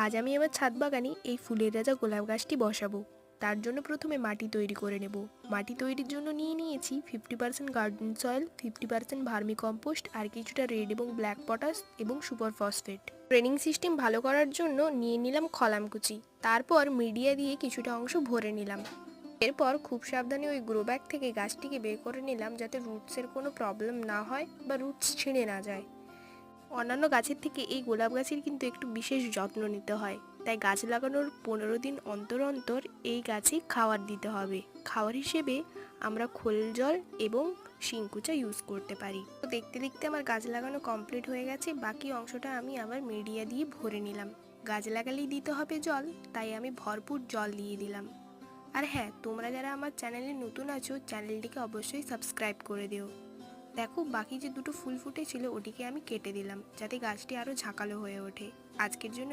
আজ আমি আমার ছাদ বাগানে এই ফুলের রাজা গোলাপ গাছটি বসাবো। তার জন্য প্রথমে মাটি তৈরি করে নেব। মাটি তৈরির জন্য নিয়ে নিয়েছি 50% গার্ডেন সয়েল, 50% ভার্মি কম্পোস্ট, আর কিছুটা রেড এবং ব্ল্যাক পটাশ এবং সুপার ফসফেট। ট্রেনিং সিস্টেম ভালো করার জন্য নিয়ে নিলাম খলামকুচি। তারপর মিডিয়া দিয়ে কিছুটা অংশ ভরে নিলাম। এরপর খুব সাবধানে ওই গ্রো ব্যাগ থেকে গাছটিকে বের করে নিলাম, যাতে রুটসের কোনো প্রবলেম না হয় বা রুটস ছিঁড়ে না যায়। অন্যান্য গাছের থেকে এই গোলাপ গাছের কিন্তু একটু বিশেষ যত্ন নিতে হয়, তাই গাছ লাগানোর 15 দিন অন্তর অন্তর এই গাছে খাবার দিতে হবে। খাবার হিসেবে আমরা খোল জল এবং শিংকুচা ইউজ করতে পারি। তো দেখতে দেখতে আমার গাছ লাগানো কমপ্লিট হয়ে গেছে। বাকি অংশটা আমি আবার মিডিয়া দিয়ে ভরে নিলাম। গাছ লাগালেই দিতে হবে জল, তাই আমি ভরপুর জল দিয়ে দিলাম। আর হ্যাঁ, তোমরা যারা আমার চ্যানেলে নতুন আছো, চ্যানেলটিকে অবশ্যই সাবস্ক্রাইব করে দিও। দেখো, বাকি যে দুটো ফুল ফুটেছিল ওটিকে আমি কেটে দিলাম, যাতে গাছটি আরও ঝাঁকালো হয়ে ওঠে। আজকের জন্য